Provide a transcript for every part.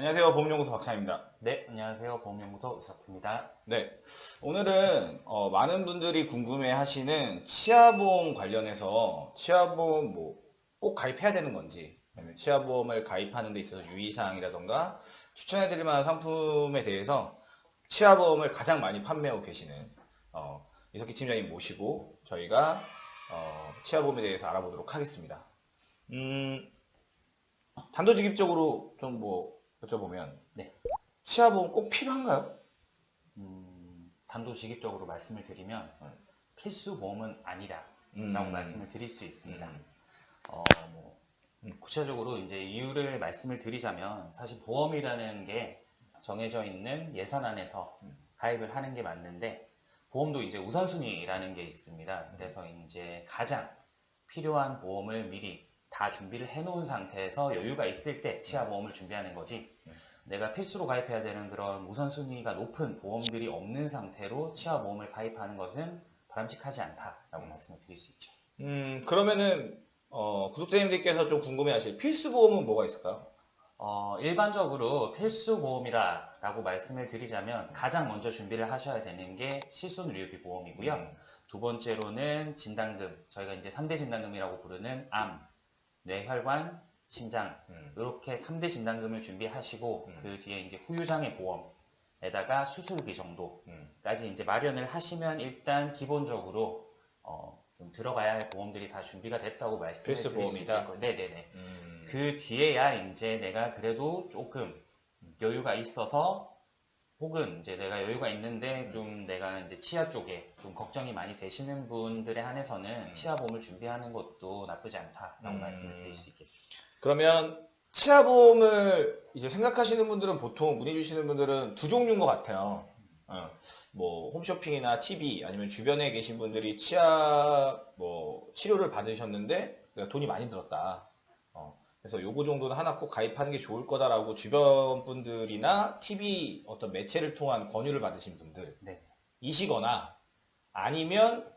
안녕하세요. 보험연구소 박찬입니다. 네, 안녕하세요. 보험연구소 이석규입니다. 네. 오늘은 많은 분들이 궁금해 하시는 치아보험 관련해서 치아보험 꼭 가입해야 되는 건지, 아니면 치아보험을 가입하는 데 있어서 유의사항이라던가 추천해드릴 만한 상품에 대해서 치아보험을 가장 많이 판매하고 계시는 이석기 팀장님 모시고 저희가 치아보험에 대해서 알아보도록 하겠습니다. 단도직입적으로 좀 여쭤보면 네, 치아보험 꼭 필요한가요? 단도직입적으로 말씀을 드리면 필수 보험은 아니다라고 음. 말씀을 드릴 수 있습니다. 음. 뭐, 구체적으로 이제 이유를 말씀을 드리자면 사실 보험이라는 게 정해져 있는 예산 안에서 가입을 하는 게 맞는데 보험도 이제 우선순위라는 게 있습니다. 그래서 이제 가장 필요한 보험을 미리 다 준비를 해놓은 상태에서 여유가 있을 때 치아보험을 준비하는 거지 내가 필수로 가입해야 되는 그런 우선순위가 높은 보험들이 없는 상태로 치아보험을 가입하는 것은 바람직하지 않다라고 말씀을 드릴 수 있죠. 그러면은 구독자님들께서 좀 궁금해하실 필수 보험은 뭐가 있을까요? 일반적으로 필수 보험이라고 말씀을 드리자면 가장 먼저 준비를 하셔야 되는 게 실손의료비 보험이고요. 두 번째로는 진단금, 저희가 이제 3대 진단금이라고 부르는 암, 뇌혈관, 심장 이렇게 3대 진단금을 준비하시고 그 뒤에 이제 후유장애 보험에다가 수술비 정도까지 이제 마련을 하시면 일단 기본적으로 좀 들어가야 할 보험들이 다 준비가 됐다고 말씀을 필수 드릴 수 보험이다? 있을 거예요. 네네네. 그 뒤에야 이제 내가 그래도 조금 여유가 있어서 혹은 이제 내가 여유가 있는데 좀 내가 이제 치아 쪽에 좀 걱정이 많이 되시는 분들에 한해서는 치아보험을 준비하는 것도 나쁘지 않다라고 말씀을 드릴 수 있겠죠. 그러면 치아보험을 이제 생각하시는 분들은 보통 문의 주시는 분들은 두 종류인 것 같아요. 홈쇼핑이나 TV 아니면 주변에 계신 분들이 치아 치료를 받으셨는데 내가 돈이 많이 들었다. 그래서 요거 정도는 하나 꼭 가입하는 게 좋을 거다라고 주변 분들이나 TV 어떤 매체를 통한 권유를 받으신 분들 네. 이시거나 아니면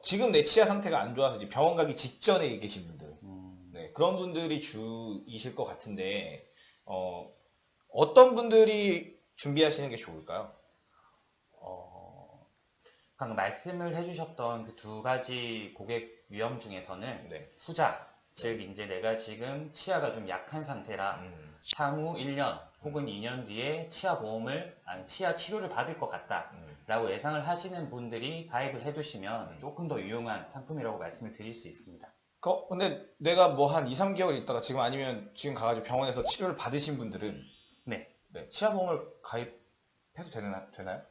지금 내 치아 상태가 안 좋아서 이제 병원 가기 직전에 계신 분들 네, 그런 분들이 주이실 것 같은데 어떤 분들이 준비하시는 게 좋을까요? 방금 말씀을 해주셨던 그 두 가지 고객 유형 중에서는 네. 후자, 즉 이제 내가 지금 치아가 좀 약한 상태라 향후 1년 혹은 2년 뒤에 치아 보험을 아니 치아 치료를 받을 것 같다라고 예상을 하시는 분들이 가입을 해두시면 조금 더 유용한 상품이라고 말씀을 드릴 수 있습니다. 근데 내가 뭐 한 2, 3개월 있다가 지금 아니면 지금 가가지고 병원에서 치료를 받으신 분들은 네. 치아보험을 가입해도 되나요?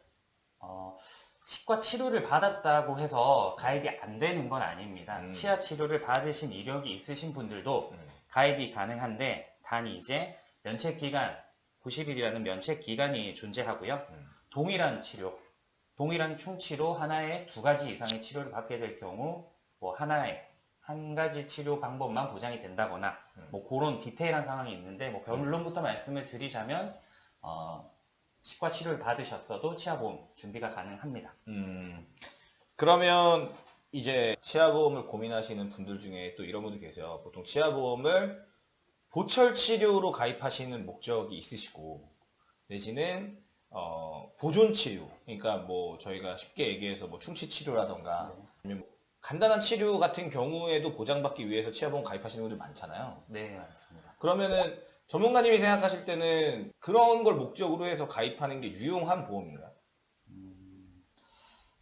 치과 치료를 받았다고 해서 가입이 안 되는 건 아닙니다. 치아 치료를 받으신 이력이 있으신 분들도 가입이 가능한데 단 이제 면책 기간 90일이라는 면책 기간이 존재하고요. 동일한 치료, 동일한 충치로 하나에 두 가지 이상의 치료를 받게 될 경우 뭐 하나에 한 가지 치료 방법만 보장이 된다거나 뭐 그런 디테일한 상황이 있는데 뭐 결론부터 말씀을 드리자면 치과 치료를 받으셨어도 치아보험 준비가 가능합니다. 그러면 이제 치아보험을 고민하시는 분들 중에 또 이런 분들 계세요. 보통 치아보험을 보철 치료로 가입하시는 목적이 있으시고 내지는 보존 치료, 그러니까 뭐 저희가 쉽게 얘기해서 뭐 충치 치료라던가 아니면 뭐 간단한 치료 같은 경우에도 보장받기 위해서 치아보험 가입하시는 분들 많잖아요. 네, 맞습니다. 그러면은 전문가님이 생각하실 때는 그런 걸 목적으로 해서 가입하는 게 유용한 보험인가요?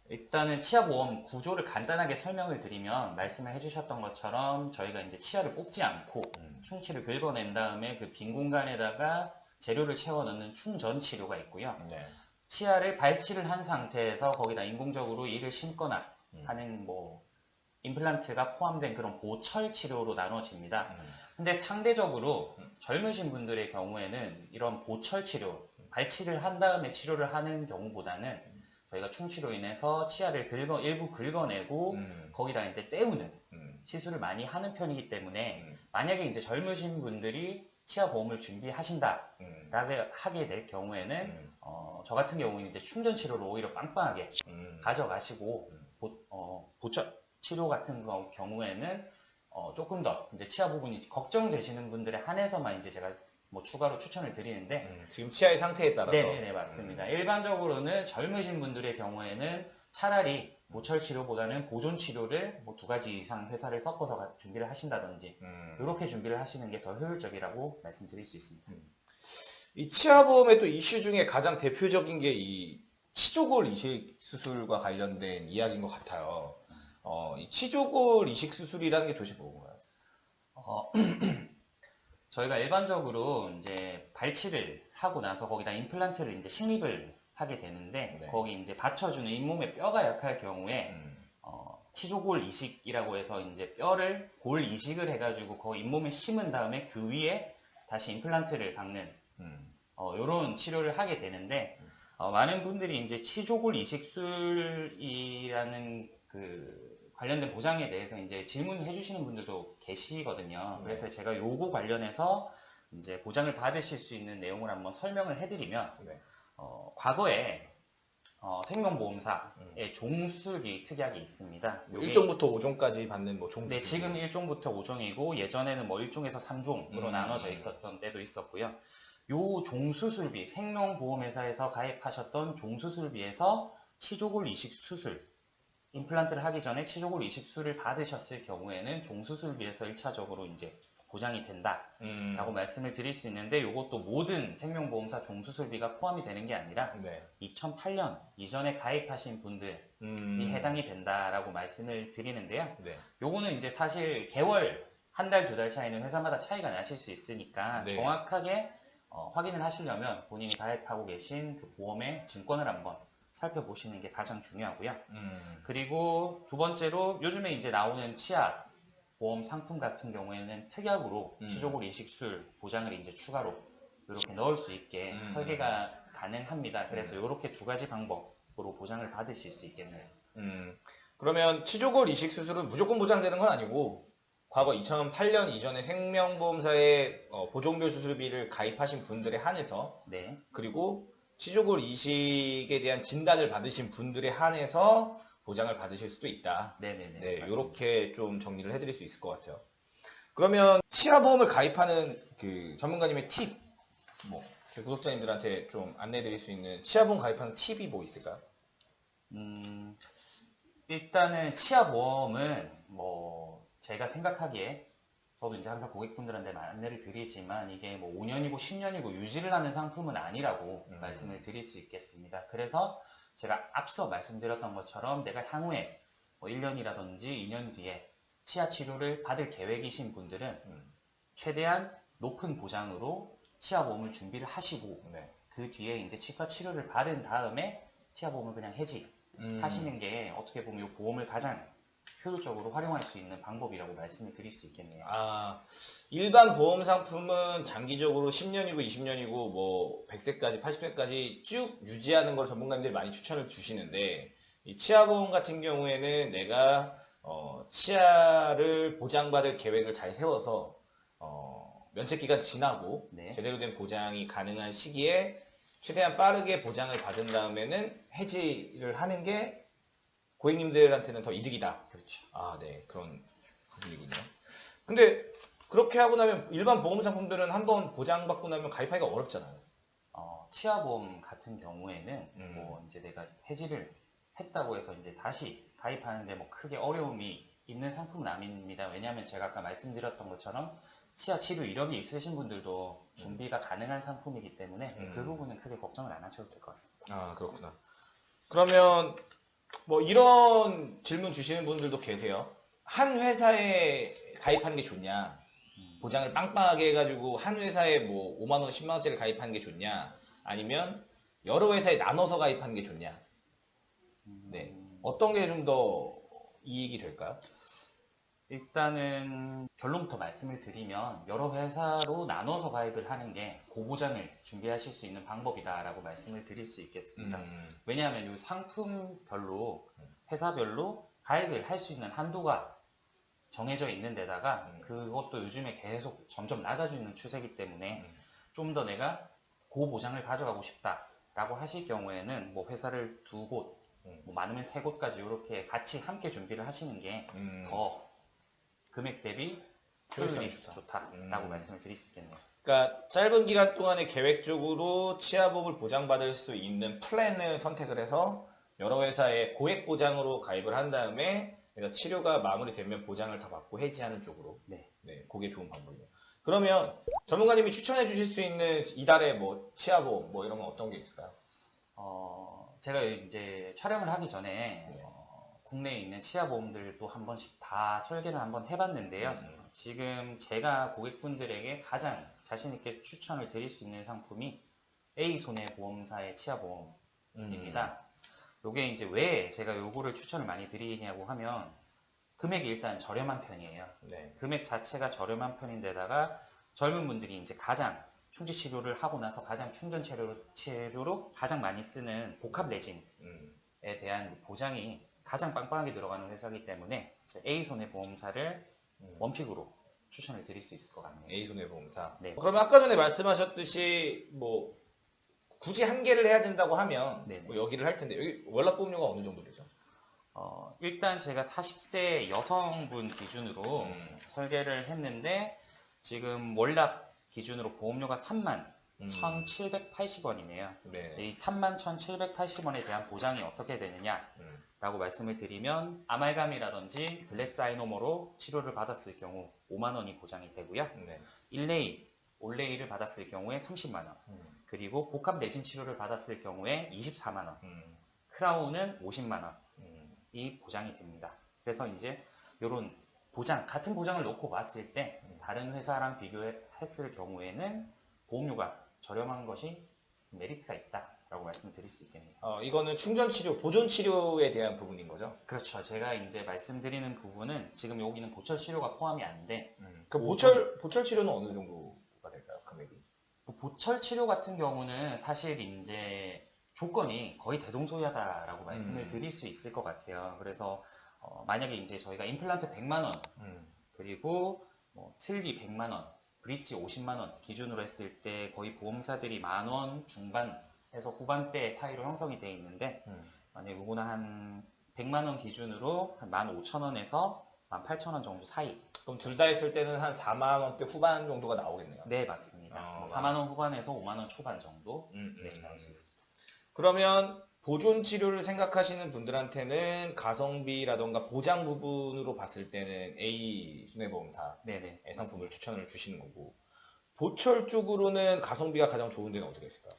일단은 치아보험 구조를 간단하게 설명을 드리면 말씀을 해주셨던 것처럼 저희가 이제 치아를 뽑지 않고 충치를 긁어낸 다음에 그 빈 공간에다가 재료를 채워 넣는 충전 치료가 있고요. 네. 치아를 발치를 한 상태에서 거기다 인공적으로 이를 심거나 하는 뭐 임플란트가 포함된 그런 보철 치료로 나눠집니다. 근데 상대적으로 젊으신 분들의 경우에는 이런 보철 치료, 발치를 한 다음에 치료를 하는 경우보다는 저희가 충치로 인해서 치아를 일부 긁어내고 거기다 이제 때우는 시술을 많이 하는 편이기 때문에 만약에 이제 젊으신 분들이 치아 보험을 준비하신다라고 하게 될 경우에는 저 같은 경우는 이제 충전 치료를 오히려 빵빵하게 가져가시고 보철 치료 같은 경우에는 조금 더 이제 치아 부분이 걱정되시는 분들에 한해서만 이제 제가 뭐 추가로 추천을 드리는데 지금 치아의 상태에 따라서. 네네네 맞습니다. 일반적으로는 젊으신 분들의 경우에는 차라리 보철 치료보다는 보존 치료를 뭐 2가지 이상 회사를 섞어서 준비를 하신다든지 이렇게 준비를 하시는 게 더 효율적이라고 말씀드릴 수 있습니다. 이 치아보험의 또 이슈 중에 가장 대표적인 게 이 치조골 이식 수술과 관련된 이야기인 것 같아요. 이 치조골 이식 수술이라는 게 도대체 뭔가요? 저희가 일반적으로 이제 발치를 하고 나서 거기다 임플란트를 이제 식립을 하게 되는데 네. 거기 이제 받쳐주는 잇몸의 뼈가 약할 경우에 치조골 이식이라고 해서 이제 뼈를 골 이식을 해가지고 거기 잇몸에 심은 다음에 그 위에 다시 임플란트를 박는 요런 치료를 하게 되는데 많은 분들이 이제 치조골 이식술이라는 그 관련된 보장에 대해서 이제 질문해 주시는 분들도 계시거든요. 네. 그래서 제가 요거 관련해서 이제 보장을 받으실 수 있는 내용을 한번 설명을 해드리면 네. 과거에 생명보험사의 종수술비 특약이 있습니다. 요게 1종부터 5종까지 받는 뭐 종수술. 네, 지금 1종부터 5종이고 예전에는 뭐 1종에서 3종으로 나눠져 있었던 때도 있었고요. 요 종수술비, 생명보험회사에서 가입하셨던 종수술비에서 치조골 이식 수술, 임플란트를 하기 전에 치조골 이식 수술을 받으셨을 경우에는 종수술비에서 1차적으로 이제 보장이 된다라고 말씀을 드릴 수 있는데 이것도 모든 생명보험사 종수술비가 포함이 되는 게 아니라 네. 2008년 이전에 가입하신 분들이 해당이 된다라고 말씀을 드리는데요. 네. 요거는 이제 사실 개월, 한 달, 2달 차이는 회사마다 차이가 나실 수 있으니까 네. 정확하게 확인을 하시려면 본인이 가입하고 계신 그 보험의 증권을 한번 살펴보시는 게 가장 중요하고요. 그리고 두 번째로 요즘에 이제 나오는 치아 보험 상품 같은 경우에는 특약으로 치조골 이식술 보장을 이제 추가로 이렇게 넣을 수 있게 설계가 가능합니다. 그래서 이렇게 2가지 방법으로 보장을 받으실 수 있겠네요. 그러면 치조골 이식 수술은 무조건 보장되는 건 아니고 과거 2008년 이전에 생명보험사의 보종료 수술비를 가입하신 분들에 한해서 네. 그리고 치조골 이식에 대한 진단을 받으신 분들에 한해서 보장을 받으실 수도 있다. 네네네. 네, 맞습니다. 이렇게 좀 정리를 해드릴 수 있을 것 같아요. 그러면 치아보험을 가입하는 그 전문가님의 팁, 뭐 구독자님들한테 좀 안내해드릴 수 있는 치아보험 가입하는 팁이 뭐 있을까요? 일단은 치아보험은 뭐 제가 생각하기에 저도 이제 항상 고객분들한테 안내를 드리지만 이게 뭐 5년이고 10년이고 유지를 하는 상품은 아니라고 말씀을 드릴 수 있겠습니다. 그래서 제가 앞서 말씀드렸던 것처럼 내가 향후에 뭐 1년이라든지 2년 뒤에 치아 치료를 받을 계획이신 분들은 최대한 높은 보장으로 치아보험을 준비를 하시고 네. 그 뒤에 이제 치과 치료를 받은 다음에 치아보험을 그냥 해지하시는 게 어떻게 보면 이 보험을 가장 효율적으로 활용할 수 있는 방법이라고 말씀을 드릴 수 있겠네요. 일반 보험 상품은 장기적으로 10년이고 20년이고 뭐 100세까지 80세까지 쭉 유지하는 걸 전문가님들이 많이 추천을 주시는데 이 치아보험 같은 경우에는 내가 치아를 보장받을 계획을 잘 세워서 면책기간 지나고 네. 제대로 된 보장이 가능한 시기에 최대한 빠르게 보장을 받은 다음에는 해지를 하는 게 고객님들한테는 더 이득이다. 그렇죠. 네. 그런 부분이군요. 근데 그렇게 하고 나면 일반 보험 상품들은 한번 보장받고 나면 가입하기가 어렵잖아요. 치아보험 같은 경우에는 뭐 이제 내가 해지를 했다고 해서 이제 다시 가입하는데 뭐 크게 어려움이 있는 상품은 아닙니다. 왜냐하면 제가 아까 말씀드렸던 것처럼 치아 치료 이력이 있으신 분들도 준비가 가능한 상품이기 때문에 그 부분은 크게 걱정을 안 하셔도 될 것 같습니다. 그렇구나. 그러면 뭐 이런 질문 주시는 분들도 계세요. 한 회사에 가입하는 게 좋냐? 보장을 빵빵하게 해가지고 한 회사에 뭐 5만 원, 10만 원짜리 가입하는 게 좋냐? 아니면 여러 회사에 나눠서 가입하는 게 좋냐? 네. 어떤 게 좀 더 이익이 될까요? 일단은 결론부터 말씀을 드리면 여러 회사로 나눠서 가입을 하는 게 고보장을 준비하실 수 있는 방법이다라고 말씀을 드릴 수 있겠습니다. 왜냐하면 이 상품별로 회사별로 가입을 할 수 있는 한도가 정해져 있는 데다가 그것도 요즘에 계속 점점 낮아지는 추세이기 때문에 좀 더 내가 고보장을 가져가고 싶다라고 하실 경우에는 뭐 회사를 2곳, 뭐 많으면 3곳까지 이렇게 같이 함께 준비를 하시는 게 더 금액 대비 효율이 좋다. 좋다라고 말씀을 드릴 수 있겠네요. 그러니까 짧은 기간 동안에 계획적으로 치아보험을 보장받을 수 있는 플랜을 선택을 해서 여러 회사에 고액 보장으로 가입을 한 다음에 내가 치료가 마무리되면 보장을 다 받고 해지하는 쪽으로. 네. 네, 그게 좋은 방법이에요. 그러면 전문가님이 추천해 주실 수 있는 이달에 뭐 치아보험 뭐 이런 건 어떤 게 있을까요? 제가 이제 촬영을 하기 전에 네. 국내에 있는 치아보험들도 한 번씩 다 설계를 한번 해봤는데요. 지금 제가 고객분들에게 가장 자신있게 추천을 드릴 수 있는 상품이 A손해보험사의 치아보험입니다. 요게 이제 왜 제가 요거를 추천을 많이 드리냐고 하면 금액이 일단 저렴한 편이에요. 네. 금액 자체가 저렴한 편인데다가 젊은 분들이 이제 가장 충치 치료를 하고 나서 가장 충전 치료로 가장 많이 쓰는 복합 레진에 대한 보장이 가장 빵빵하게 들어가는 회사이기 때문에 A손해보험사를 원픽으로 추천을 드릴 수 있을 것 같네요. A손해보험사. 네. 그러면 아까 전에 말씀하셨듯이 뭐 굳이 한 개를 해야 된다고 하면 네네. 뭐 여기를 할 텐데 여기 월납보험료가 어느 정도 되죠? 일단 제가 40세 여성분 기준으로 설계를 했는데 지금 월납 기준으로 보험료가 31,780원이네요. 네. 이 31,780원에 대한 보장이 어떻게 되느냐라고 말씀을 드리면 아말감이라든지 글래스 아이노머로 치료를 받았을 경우 5만 원이 보장이 되고요. 네. 일레이, 올레이를 받았을 경우에 30만 원. 그리고 복합 레진 치료를 받았을 경우에 24만 원. 크라운은 50만 원이 보장이 됩니다. 그래서 이제 이런 보장, 같은 보장을 놓고 봤을 때 다른 회사랑 비교했을 경우에는 보험료가 저렴한 것이 메리트가 있다라고 말씀드릴 수 있겠네요. 이거는 충전 치료, 보존 치료에 대한 부분인 거죠? 그렇죠. 제가 이제 말씀드리는 부분은 지금 여기는 보철 치료가 포함이 안 돼. 그 보철 치료는 어느 정도가 될까요? 금액이? 보철 치료 같은 경우는 사실 이제 조건이 거의 대동소이하다라고 말씀을 드릴 수 있을 것 같아요. 그래서 만약에 이제 저희가 임플란트 100만 원, 그리고 뭐 틀비 100만 원, 브릿지 50만 원 기준으로 했을 때 거의 보험사들이 만 원 중반에서 후반대 사이로 형성이 되어 있는데 만약에 요거는 한 100만 원 기준으로 한 15,000원에서 18,000원 정도 사이. 그럼 둘 다 했을 때는 한 4만 원대 후반 정도가 나오겠네요. 네, 맞습니다. 뭐 4만 원 후반에서 5만 원 초반 정도 나올 수 있습니다. 그러면 보존 치료를 생각하시는 분들한테는 가성비라던가 보장 부분으로 봤을 때는 A 손해보험사의 네네. 상품을 추천을 주시는 거고, 보철 쪽으로는 가성비가 가장 좋은 데는 어디가 있을까요?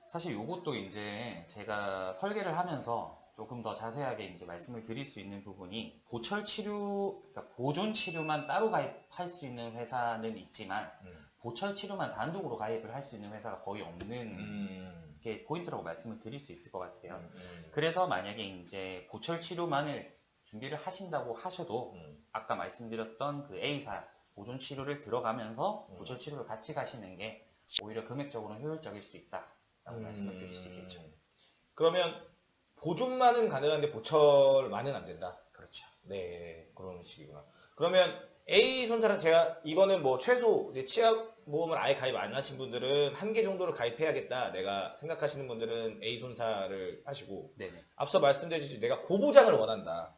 사실 이것도 이제 제가 설계를 하면서 조금 더 자세하게 이제 말씀을 드릴 수 있는 부분이 보철 치료, 그러니까 보존 치료만 따로 가입할 수 있는 회사는 있지만 보철 치료만 단독으로 가입을 할 수 있는 회사가 거의 없는 게 포인트라고 말씀을 드릴 수 있을 것 같아요. 그래서 만약에 이제 보철 치료만을 준비를 하신다고 하셔도 아까 말씀드렸던 그 A사 보존 치료를 들어가면서 보철 치료를 같이 가시는 게 오히려 금액적으로는 효율적일 수 있다라고 말씀을 드릴 수 있겠죠. 그러면 보존만은 가능한데 보철만은 안 된다. 그렇죠. 네, 그런 식이구나. 그러면 A 손사랑 제가 이거는 뭐 최소 이제 치아보험을 아예 가입 안 하신 분들은 한 개 정도를 가입해야겠다. 내가 생각하시는 분들은 A 손사를 하시고, 네네. 앞서 말씀드렸듯이 내가 고보장을 원한다.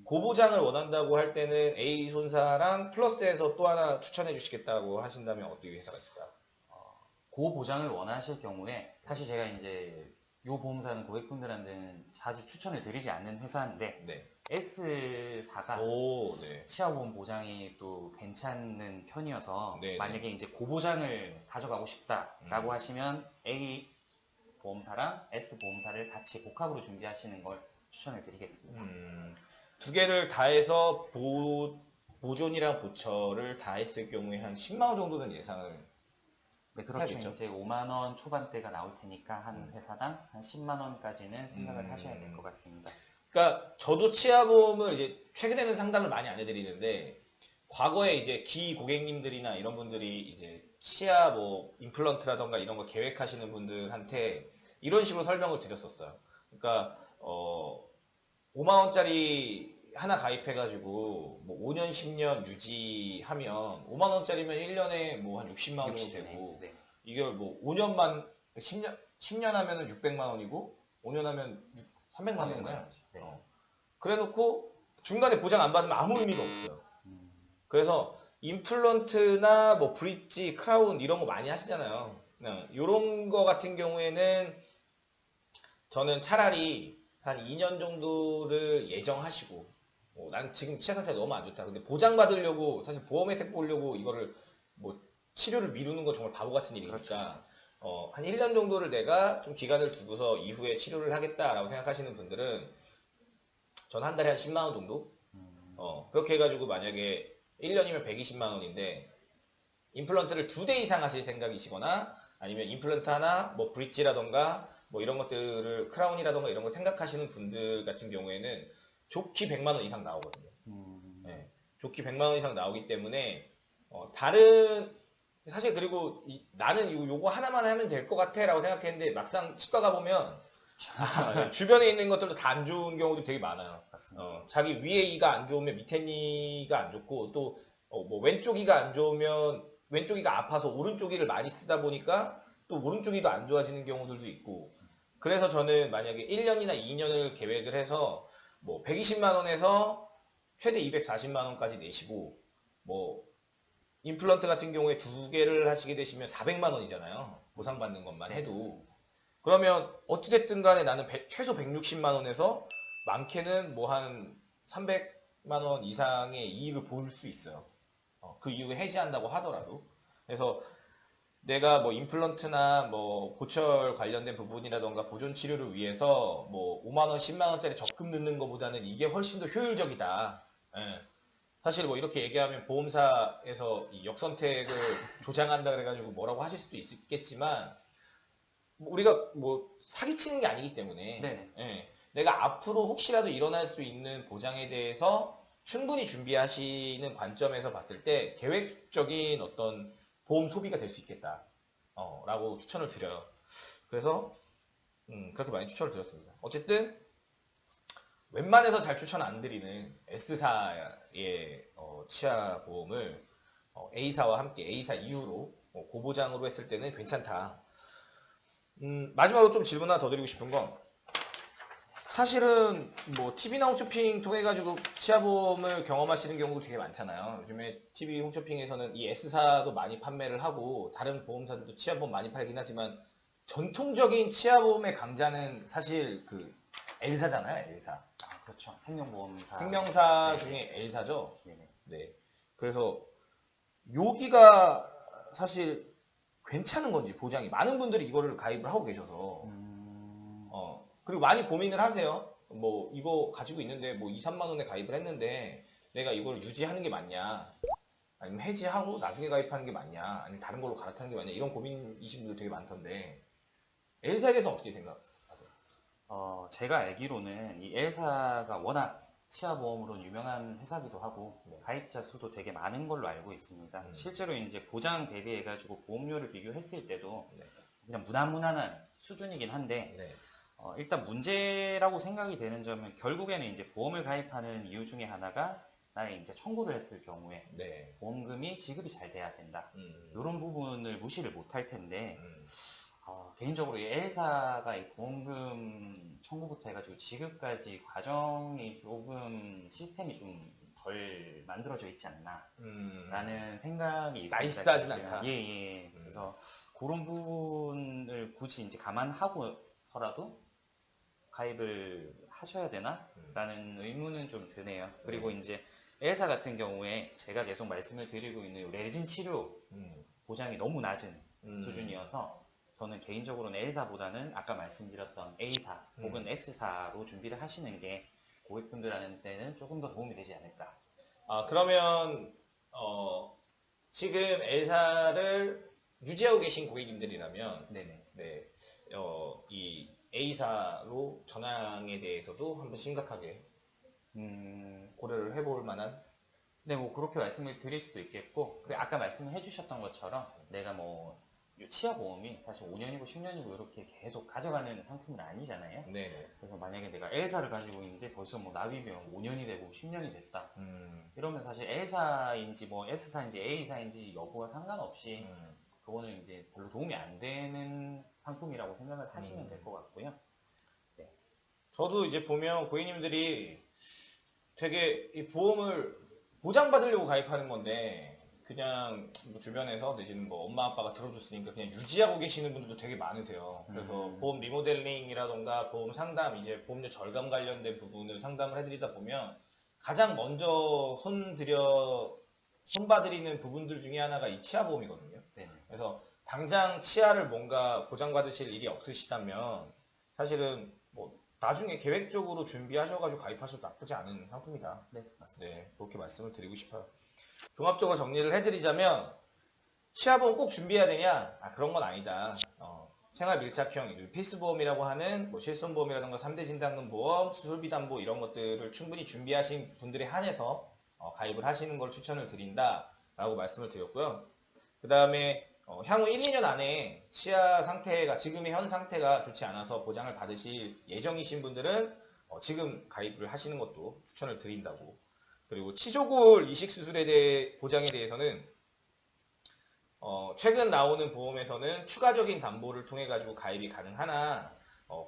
고보장을 원한다고 할 때는 A 손사랑 플러스에서 또 하나 추천해 주시겠다고 하신다면 어떤 회사가 있을까요? 고보장을 원하실 경우에 사실 제가 이제 요 보험사는 고객분들한테는 자주 추천을 드리지 않는 회사인데 네. S사가 네. 치아보험 보장이 또 괜찮은 편이어서 네, 만약에 이제 고보장을 가져가고 싶다라고 하시면 A 보험사랑 S 보험사를 같이 복합으로 준비하시는 걸 추천을 드리겠습니다. 두 개를 다 해서 보존이랑 보철을 다 했을 경우에 한 10만 원 정도는 예상을 네, 그렇죠. 해야겠죠. 이제 5만 원 초반대가 나올 테니까 한 회사당 한 10만 원까지는 생각을 하셔야 될 것 같습니다. 그러니까 저도 치아보험을 이제 최근에는 상담을 많이 안 해드리는데 과거에 이제 기 고객님들이나 이런 분들이 이제 치아 뭐 임플란트라던가 이런 거 계획하시는 분들한테 이런 식으로 설명을 드렸었어요. 그러니까 5만 원짜리 하나 가입해가지고 뭐 5년 10년 유지하면 5만 원짜리면 1년에 뭐 한 60만 원 정도 되고 네. 이게 뭐 5년만 10년 하면은 600만 원이고 5년 하면 300만 원인가요? 네. 그래 놓고 중간에 보장 안 받으면 아무 의미가 없어요. 그래서 임플런트나 뭐 브릿지, 크라운 이런 거 많이 하시잖아요. 이런 거 같은 경우에는 저는 차라리 한 2년 정도를 예정하시고, 난 지금 치아 상태가 너무 안 좋다. 근데 보장받으려고, 사실 보험 혜택 보려고 이거를 뭐 치료를 미루는 건 정말 바보 같은 일이니까, 그렇죠. 한 1년 정도를 내가 좀 기간을 두고서 이후에 치료를 하겠다라고 생각하시는 분들은 전 한 달에 한 10만 원 정도? 그렇게 해가지고 만약에 1년이면 120만 원인데, 임플란트를 2대 이상 하실 생각이시거나 아니면 임플란트 하나, 뭐 브릿지라던가 뭐 이런 것들을 크라운이라던가 이런 걸 생각하시는 분들 같은 경우에는 좋기 100만 원 이상 나오거든요. 네, 좋기 100만 원 이상 나오기 때문에 다른 사실 그리고 나는 요거 하나만 하면 될 것 같아 라고 생각했는데 막상 치과 가보면 주변에 있는 것들도 다 안 좋은 경우도 되게 많아요. 맞습니다. 자기 위에 이가 안 좋으면 밑에 이가 안 좋고 또 뭐 왼쪽 이가 안 좋으면 왼쪽 이가 아파서 오른쪽 이를 많이 쓰다 보니까 또 오른쪽 이도 안 좋아지는 경우들도 있고 그래서 저는 만약에 1년이나 2년을 계획을 해서 뭐 120만 원에서 최대 240만 원까지 내시고 뭐 임플란트 같은 경우에 2개를 하시게 되시면 400만 원이잖아요. 보상받는 것만 해도. 그러면 어찌됐든 간에 나는 최소 160만 원에서 많게는 뭐 한 300만 원 이상의 이익을 볼 수 있어요. 그 이후에 해지한다고 하더라도. 그래서 내가 뭐 임플란트나 뭐 고철 관련된 부분이라던가 보존 치료를 위해서 뭐 5만 원, 10만 원짜리 적금 넣는 것보다는 이게 훨씬 더 효율적이다. 예. 사실 뭐 이렇게 얘기하면 보험사에서 이 역선택을 조장한다 그래가지고 뭐라고 하실 수도 있겠지만 뭐 우리가 뭐 사기치는 게 아니기 때문에 네. 예, 내가 앞으로 혹시라도 일어날 수 있는 보장에 대해서 충분히 준비하시는 관점에서 봤을 때 계획적인 어떤 보험 소비가 될 수 있겠다 라고 추천을 드려요. 그래서 그렇게 많이 추천을 드렸습니다. 어쨌든 웬만해서 잘 추천 안 드리는 S사의 치아 보험을 A사와 함께 A사 이후로 고보장으로 했을 때는 괜찮다. 마지막으로 좀 질문 하나 더 드리고 싶은 건 사실은 뭐 TV나 홈쇼핑 통해 가지고 치아보험을 경험하시는 경우도 되게 많잖아요. 요즘에 TV 홈쇼핑에서는 이 S사도 많이 판매를 하고 다른 보험사들도 치아보험 많이 팔긴 하지만 전통적인 치아보험의 강자는 사실 그 L사잖아요, L사. 그렇죠. 생명보험사. 생명사 네. 중에 L사죠. 네네. 네. 그래서 여기가 사실 괜찮은 건지 보장이 많은 분들이 이거를 가입을 하고 계셔서 그리고 많이 고민을 하세요. 뭐 이거 가지고 있는데 뭐 2, 3만 원에 가입을 했는데 내가 이걸 유지하는 게 맞냐 아니면 해지하고 나중에 가입하는 게 맞냐 아니면 다른 걸로 갈아타는 게 맞냐 이런 고민이신 분들 되게 많던데 L사에 대해서 어떻게 생각하세요? 제가 알기로는 이 L사가 워낙 치아보험으로 유명한 회사기도 하고 네. 가입자 수도 되게 많은 걸로 알고 있습니다. 음. 실제로 이제 보장 대비해가지고 보험료를 비교했을 때도 네. 그냥 무난무난한 수준이긴 한데 네. 일단 문제라고 생각이 되는 점은 결국에는 이제 보험을 가입하는 이유 중에 하나가 나의 이제 청구를 했을 경우에 네. 보험금이 지급이 잘 돼야 된다. 음. 이런 부분을 무시를 못할 텐데 음. 개인적으로 이 L사가 이 보험금 청구부터 해가지고 지급까지 과정이 조금 시스템이 좀 덜 만들어져 있지 않나 라는 생각이 있습니다. 나이스하진 않다. 예. 그래서 그런 부분을 굳이 이제 감안하고서라도 가입을 하셔야 되나? 라는 의문은 좀 드네요. 그리고 이제 L사 같은 경우에 제가 계속 말씀을 드리고 있는 레진 치료 보장이 너무 낮은 수준이어서 저는 개인적으로는 L사보다는 아까 말씀드렸던 A사 혹은 S사로 준비를 하시는 게 고객분들한테는 조금 더 도움이 되지 않을까. 그러면 지금 L사를 유지하고 계신 고객님들이라면 네네. 네, 이 A사로 전향에 대해서도 한번 심각하게 고려를 해볼 만한 네, 뭐 그렇게 말씀을 드릴 수도 있겠고, 그리고 아까 말씀해 주셨던 것처럼 내가 뭐 치아보험이 사실 5년이고 10년이고 이렇게 계속 가져가는 상품은 아니잖아요. 네네. 그래서 만약에 내가 L사를 가지고 있는데 벌써 뭐 납입이면 5년이 되고 10년이 됐다. 이러면 사실 L사인지 뭐 S사인지 A사인지 여부와 상관없이 그거는 이제 별로 도움이 안 되는 상품이라고 생각을 하시면 될 것 같고요. 네. 저도 이제 보면 고객님들이 되게 이 보험을 보장받으려고 가입하는 건데 그냥 뭐 주변에서 내지는 뭐 엄마 아빠가 들어줬으니까 그냥 유지하고 계시는 분들도 되게 많으세요. 그래서 보험 리모델링이라던가 보험 상담, 이제 보험료 절감 관련된 부분을 상담을 해드리다 보면 가장 먼저 손봐드리는 부분들 중에 하나가 이 치아보험이거든요. 네. 그래서 당장 치아를 뭔가 보장받으실 일이 없으시다면 사실은 뭐 나중에 계획적으로 준비하셔가지고 가입하셔도 나쁘지 않은 상품이다. 네, 맞습니다. 네, 그렇게 말씀을 드리고 싶어요. 종합적으로 정리를 해드리자면 치아보험 꼭 준비해야 되냐? 그런 건 아니다. 생활 밀착형 필수보험이라고 하는 뭐 실손보험이라든가 3대 진단금 보험, 수술비 담보 이런 것들을 충분히 준비하신 분들에 한해서 가입을 하시는 걸 추천을 드린다라고 말씀을 드렸고요. 그 다음에 향후 1, 2년 안에 치아 상태가 지금의 현 상태가 좋지 않아서 보장을 받으실 예정이신 분들은 지금 가입을 하시는 것도 추천을 드린다고. 그리고 치조골 이식 수술에 대해 보장에 대해서는 최근 나오는 보험에서는 추가적인 담보를 통해 가지고 가입이 가능하나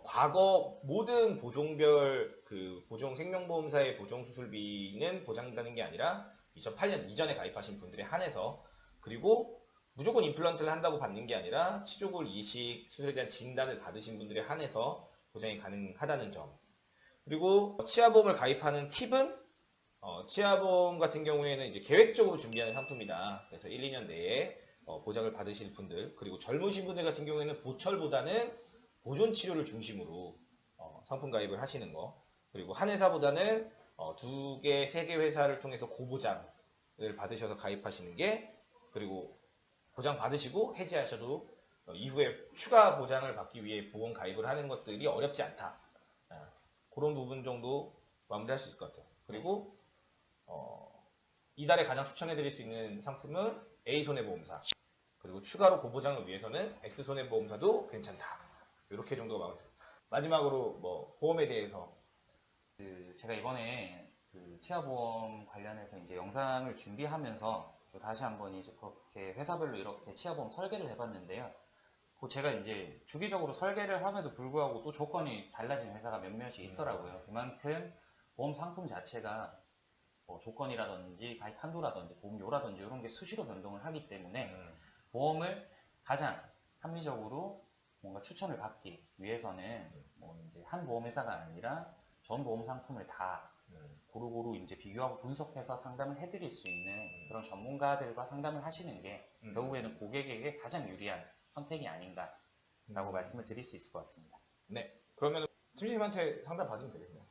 과거 모든 보종별 그 보종 생명보험사의 보종 수술비는 보장되는 게 아니라 2008년 이전에 가입하신 분들에 한해서, 그리고 무조건 임플란트를 한다고 받는 게 아니라 치조골 이식 수술에 대한 진단을 받으신 분들에 한해서 보장이 가능하다는 점. 그리고 치아보험을 가입하는 팁은 치아보험 같은 경우에는 이제 계획적으로 준비하는 상품이다. 그래서 1, 2년 내에 보장을 받으실 분들, 그리고 젊으신 분들 같은 경우에는 보철보다는 보존 치료를 중심으로 상품 가입을 하시는 거. 그리고 한 회사보다는 2개, 3개 회사를 통해서 고보장을 받으셔서 가입하시는 게, 그리고 보장 받으시고 해지하셔도 이후에 추가 보장을 받기 위해 보험 가입을 하는 것들이 어렵지 않다. 그런 부분 정도 마무리할 수 있을 것 같아요. 그리고 이달에 가장 추천해드릴 수 있는 상품은 A손해보험사, 그리고 추가로 고보장을 위해서는 S손해보험사도 괜찮다. 이렇게 정도가 마무리됩니다. 마지막으로 뭐 보험에 대해서 제가 이번에 그 치아보험 관련해서 이제 영상을 준비하면서 또 다시 한번 이제 그렇게 회사별로 이렇게 치아보험 설계를 해봤는데요. 제가 이제 주기적으로 설계를 함에도 불구하고 또 조건이 달라지는 회사가 몇몇이 있더라고요. 그만큼 보험 상품 자체가 뭐 조건이라든지 가입 한도라든지 보험료라든지 이런 게 수시로 변동을 하기 때문에 보험을 가장 합리적으로 뭔가 추천을 받기 위해서는 뭐 이제 한 보험회사가 아니라 전 보험 상품을 다 고루고루 이제 비교하고 분석해서 상담을 해드릴 수 있는 그런 전문가들과 상담을 하시는 게 결국에는 고객에게 가장 유리한 선택이 아닌가라고 말씀을 드릴 수 있을 것 같습니다. 네, 그러면 팀장님한테 상담 받으면 되겠네요.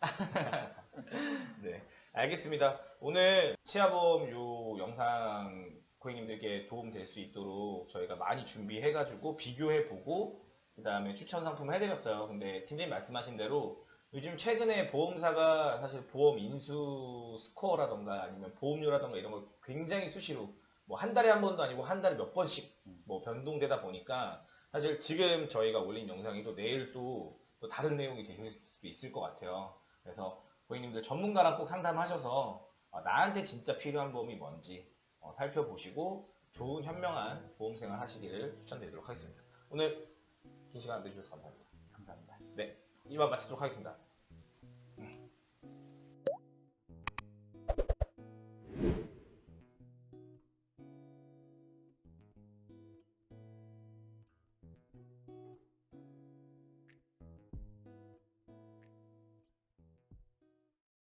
네, 알겠습니다. 오늘 치아보험 요 영상 고객님들께 도움 될 수 있도록 저희가 많이 준비해가지고 비교해보고 그 다음에 추천 상품 해드렸어요. 근데 팀장님 말씀하신 대로 요즘 최근에 보험사가 사실 보험 인수 스코어라던가 아니면 보험료라던가 이런 걸 굉장히 수시로 뭐 한 달에 한 번도 아니고 한 달에 몇 번씩 뭐 변동되다 보니까 사실 지금 저희가 올린 영상이 또 내일 또 다른 내용이 되실 수도 있을 것 같아요. 그래서 고객님들 전문가랑 꼭 상담하셔서 나한테 진짜 필요한 보험이 뭔지 살펴보시고 좋은 현명한 보험 생활 하시기를 추천드리도록 하겠습니다. 오늘 긴 시간 내주셔서 감사합니다. 감사합니다. 네, 이만 마치도록 하겠습니다.